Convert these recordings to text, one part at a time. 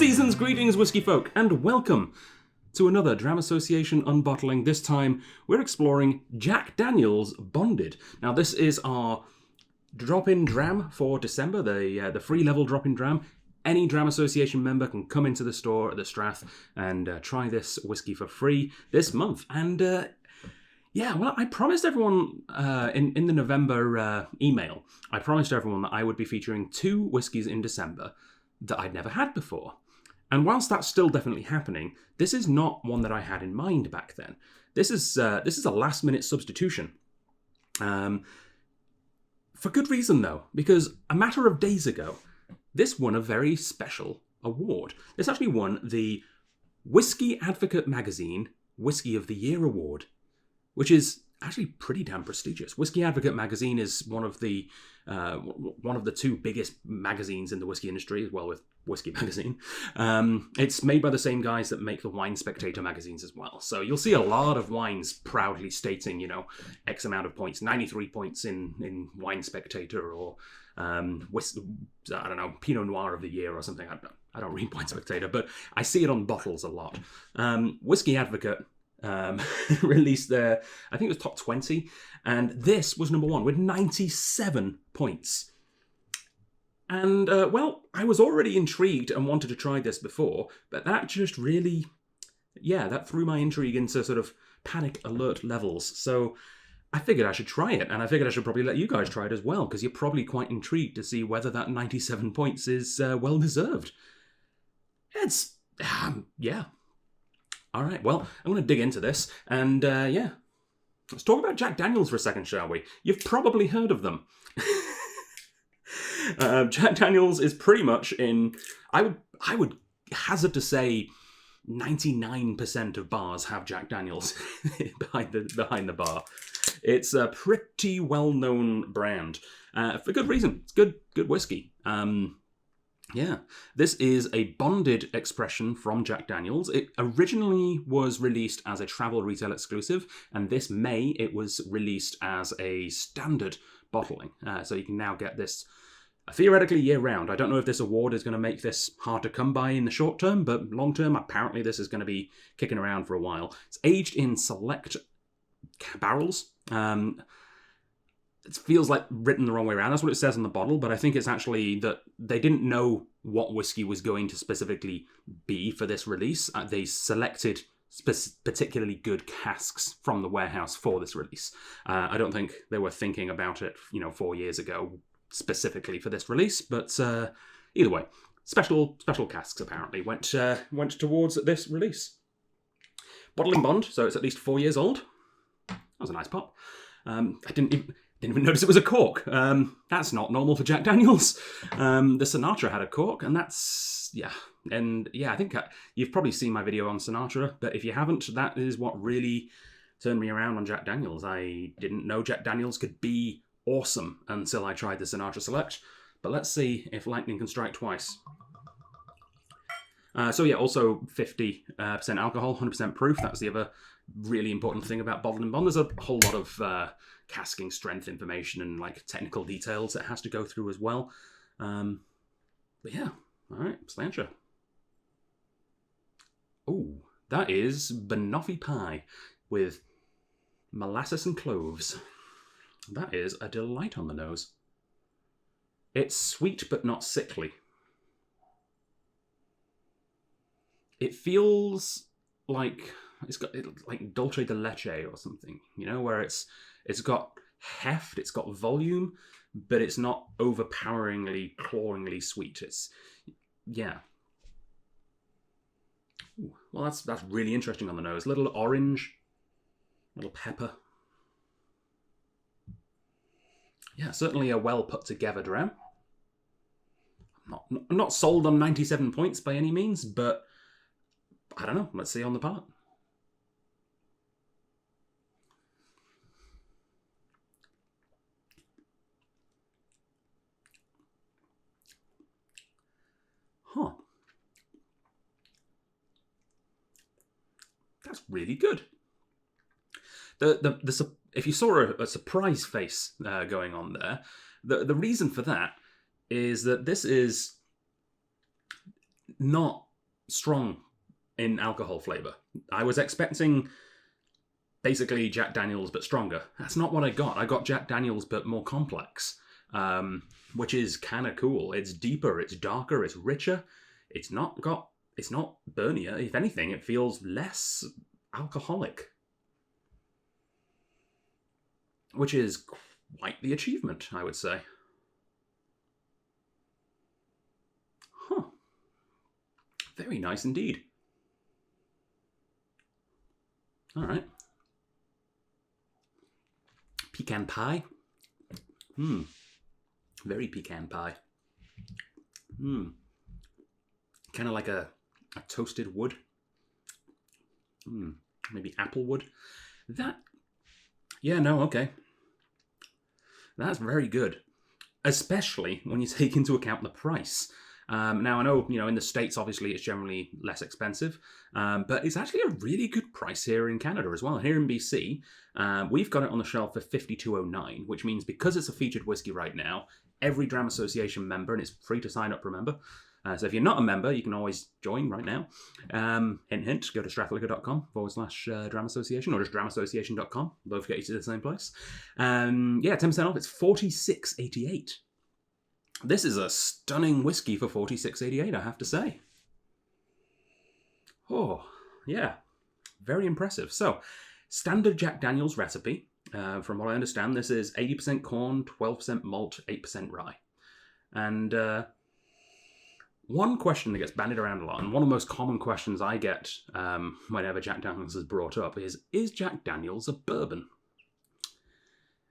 Season's greetings, Whisky folk, and welcome to another Dram Association Unbottling. This time, we're exploring Jack Daniel's Bonded. Now, this is our drop-in Dram for December, the free level drop-in Dram. Any Dram Association member can come into the store at the Strath and try this whiskey for free this month. And I promised everyone in the November email, I promised everyone that I would be featuring 2 whiskies in December that I'd never had before. And whilst that's still definitely happening, this is not one that I had in mind back then. This is a last-minute substitution. For good reason, though, because a matter of days ago, this won a very special award. This actually won the Whisky Advocate Magazine Whisky of the Year Award, which is actually pretty damn prestigious. Whisky Advocate Magazine is one of the 2 biggest magazines in the whiskey industry, as well with Whisky Magazine. It's made by the same guys that make the Wine Spectator magazines as well. So you'll see a lot of wines proudly stating, X amount of points, 93 points in Wine Spectator, or Pinot Noir of the Year or something. I don't read Wine Spectator, but I see it on bottles a lot. Whisky Advocate released their, I think it was top 20, and this was number 1 with 97 points. And, I was already intrigued and wanted to try this before, but that just really, that threw my intrigue into sort of panic alert levels. So I figured I should try it, and I figured I should probably let you guys try it as well, because you're probably quite intrigued to see whether that 97 points is well-deserved. It's, All right, well, I'm going to dig into this, and let's talk about Jack Daniel's for a second, shall we? You've probably heard of them. Jack Daniel's is pretty much in, I would hazard to say 99% of bars have Jack Daniel's behind the bar. It's a pretty well-known brand, for good reason. It's good whiskey. This is a bonded expression from Jack Daniel's. It originally was released as a travel retail exclusive, and this May it was released as a standard bottling. So you can now get this theoretically year-round. I don't know if this award is going to make this hard to come by in the short term, but long-term, apparently this is going to be kicking around for a while. It's aged in select barrels. It feels like written the wrong way around. That's what it says on the bottle, but I think it's actually that they didn't know what whiskey was going to specifically be for this release. They selected particularly good casks from the warehouse for this release. I don't think they were thinking about it, 4 years ago, specifically for this release, but either way, special casks apparently went towards this release. Bottling bond, so it's at least 4 years old. That was a nice pop. I didn't even notice it was a cork. That's not normal for Jack Daniel's. The Sinatra had a cork, and that's, I think you've probably seen my video on Sinatra, but if you haven't, that is what really turned me around on Jack Daniel's. I didn't know Jack Daniel's could be awesome until I tried the Sinatra Select, but let's see if lightning can strike twice. Also 50% alcohol, 100% proof. That's the other really important thing about bottling bond. There's a whole lot of casking strength information and technical details it has to go through as well. All right, slancher. Oh, that is banoffee pie with molasses and cloves. That is a delight on the nose. It's sweet but not sickly. It feels like it's got like dulce de leche or something, where it's got heft, it's got volume, but it's not overpoweringly, clawingly sweet. Ooh, well, that's really interesting on the nose. Little orange, little pepper. Yeah, certainly a well put together dram. I'm not sold on 97 points by any means, but I don't know. Let's see on the palate. Huh. That's really good. If you saw a surprise face going on there, the reason for that is that this is not strong in alcohol flavour. I was expecting basically Jack Daniels but stronger. That's not what I got. I got Jack Daniels but more complex, which is kind of cool. It's deeper, it's darker, it's richer. It's not burnier. If anything, it feels less alcoholic, which is quite the achievement, I would say. Huh. Very nice indeed. All right. Pecan pie. Very pecan pie. Kind of like a toasted wood. Maybe apple wood. Okay. That's very good. Especially when you take into account the price. Now, I know, in the States, obviously, it's generally less expensive, but it's actually a really good price here in Canada as well. Here in BC, we've got it on the shelf for $52.09, which means because it's a featured whiskey right now, every Dram Association member, and it's free to sign up, remember. So if you're not a member, you can always join right now. Hint, hint, go to stratfordliquor.com/Dram Association, or just dramassociation.com. Both get you to the same place. 10% off. It's $46.88. This is a stunning whiskey for $46.88, I have to say. Oh, yeah. Very impressive. So, standard Jack Daniels recipe. From what I understand, this is 80% corn, 12% malt, 8% rye. And one question that gets bandied around a lot, and one of the most common questions I get whenever Jack Daniels is brought up is Jack Daniels a bourbon?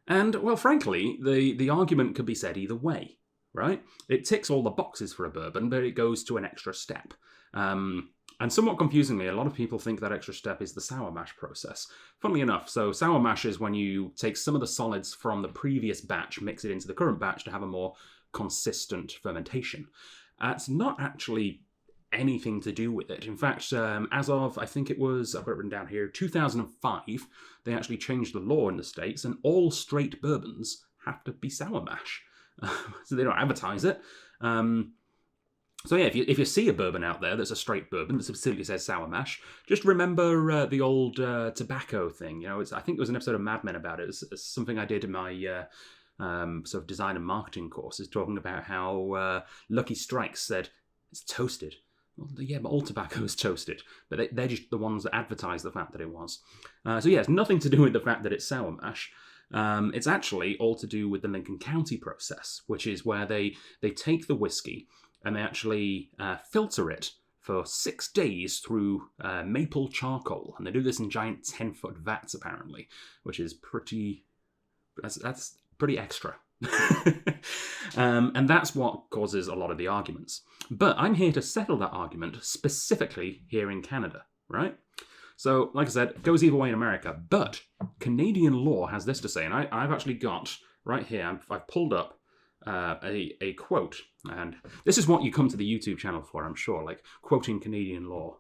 And, well, frankly, the argument could be said either way. Right? It ticks all the boxes for a bourbon, but it goes to an extra step. And somewhat confusingly, a lot of people think that extra step is the sour mash process. Funnily enough, so sour mash is when you take some of the solids from the previous batch, mix it into the current batch to have a more consistent fermentation. It's not actually anything to do with it. In fact, as of, I think it was, I've got it written down here, 2005, they actually changed the law in the States, and all straight bourbons have to be sour mash. So they don't advertise it. If you see a bourbon out there that's a straight bourbon that specifically says sour mash, just remember the old tobacco thing. I think it was an episode of Mad Men about it. It's something I did in my sort of design and marketing courses, talking about how Lucky Strikes said it's toasted. Well, yeah, but all tobacco is toasted. But they're just the ones that advertise the fact that it was. It's nothing to do with the fact that it's sour mash. It's actually all to do with the Lincoln County process, which is where they take the whiskey and they actually filter it for 6 days through maple charcoal. And they do this in giant 10-foot vats, apparently, which is that's pretty extra. And that's what causes a lot of the arguments. But I'm here to settle that argument specifically here in Canada, right? So, like I said, it goes either way in America, but Canadian law has this to say, and I've actually got, right here, I've pulled up a quote, and this is what you come to the YouTube channel for, I'm sure, like quoting Canadian law.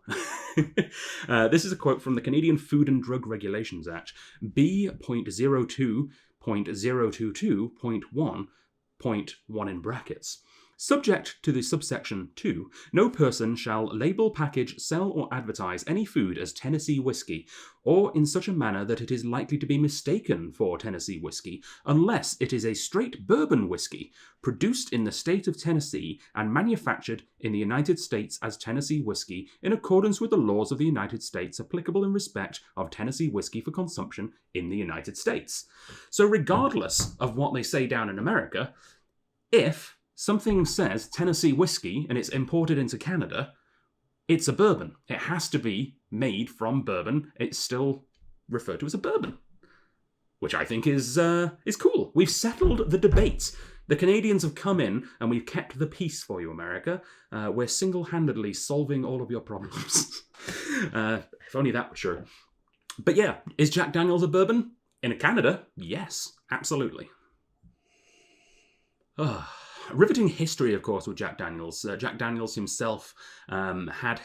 This is a quote from the Canadian Food and Drug Regulations Act, B.02.022.1.1 in brackets. Subject to the subsection 2, no person shall label, package, sell, or advertise any food as Tennessee whiskey, or in such a manner that it is likely to be mistaken for Tennessee whiskey, unless it is a straight bourbon whiskey, produced in the state of Tennessee and manufactured in the United States as Tennessee whiskey in accordance with the laws of the United States applicable in respect of Tennessee whiskey for consumption in the United States. So regardless of what they say down in America, if something says Tennessee whiskey and it's imported into Canada, it's a bourbon. It has to be made from bourbon. It's still referred to as a bourbon, which I think is cool. We've settled the debate. The Canadians have come in and we've kept the peace for you, America. We're single-handedly solving all of your problems. If only that were true. But yeah, is Jack Daniels a bourbon? In Canada, yes, absolutely. Riveting history, of course, with Jack Daniels. Jack Daniels himself had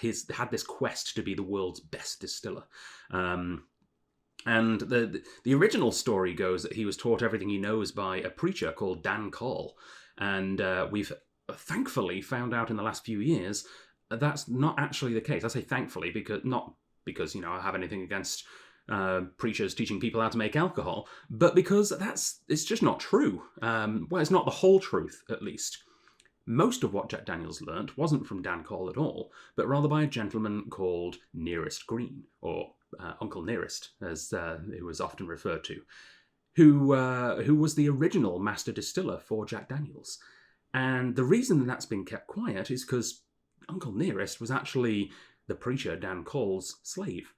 this quest to be the world's best distiller. And the original story goes that he was taught everything he knows by a preacher called Dan Call. And we've thankfully found out in the last few years that's not actually the case. I say thankfully, not because I have anything against preachers teaching people how to make alcohol, but because it's just not true. Well, it's not the whole truth, at least. Most of what Jack Daniels learnt wasn't from Dan Cole at all, but rather by a gentleman called Nearest Green, or Uncle Nearest, as he was often referred to, who was the original master distiller for Jack Daniels. And the reason that's been kept quiet is because Uncle Nearest was actually the preacher Dan Cole's slave.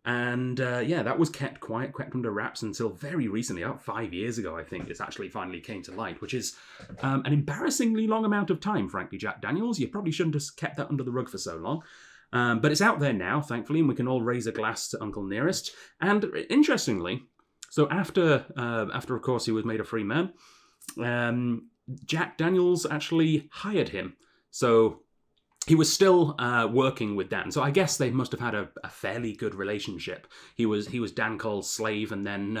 And that was kept quiet, kept under wraps until very recently, about 5 years ago, I think, it actually finally came to light, which is an embarrassingly long amount of time, frankly, Jack Daniels. You probably shouldn't have kept that under the rug for so long. But it's out there now, thankfully, and we can all raise a glass to Uncle Nearest. And interestingly, so after of course, he was made a free man, Jack Daniels actually hired him. So he was still working with Dan, so I guess they must have had a fairly good relationship. He was Dan Cole's slave, and then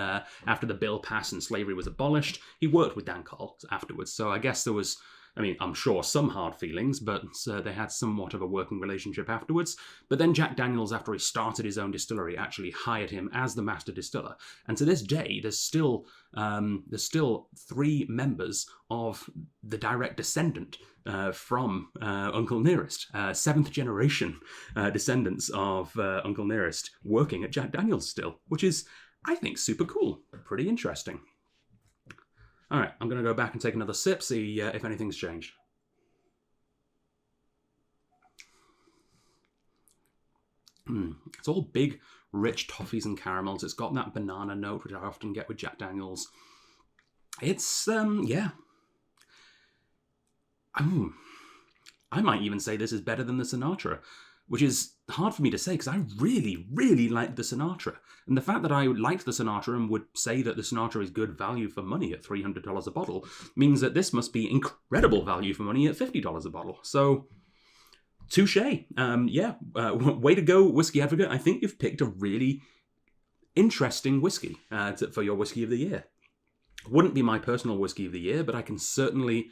after the bill passed and slavery was abolished, he worked with Dan Cole afterwards. So I guess there was, I'm sure some hard feelings, but they had somewhat of a working relationship afterwards. But then Jack Daniels, after he started his own distillery, actually hired him as the master distiller. And to this day, there's still 3 members of the direct descendant from Uncle Nearest, 7th generation descendants of Uncle Nearest working at Jack Daniels still, which is, I think, super cool. Pretty interesting. All right, I'm going to go back and take another sip, see if anything's changed. It's all big, rich toffees and caramels. It's got that banana note, which I often get with Jack Daniels. It's, I might even say this is better than the Sinatra, which is hard for me to say because I really, really like the Sinatra. And the fact that I liked the Sinatra and would say that the Sinatra is good value for money at $300 a bottle means that this must be incredible value for money at $50 a bottle. So, touche. Way to go, Whiskey Advocate. I think you've picked a really interesting whiskey for your Whiskey of the Year. Wouldn't be my personal Whiskey of the Year, but I can certainly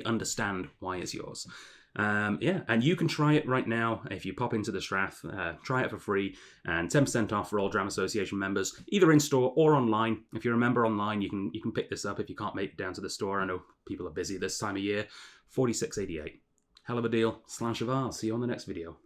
understand why it's yours. And you can try it right now if you pop into the Strath. Try it for free, and 10% off for all Dram Association members, either in store or online. If you're a member online, you can pick this up if you can't make it down to the store. I know people are busy this time of year. $46.88. Hell of a deal. /var. See you on the next video.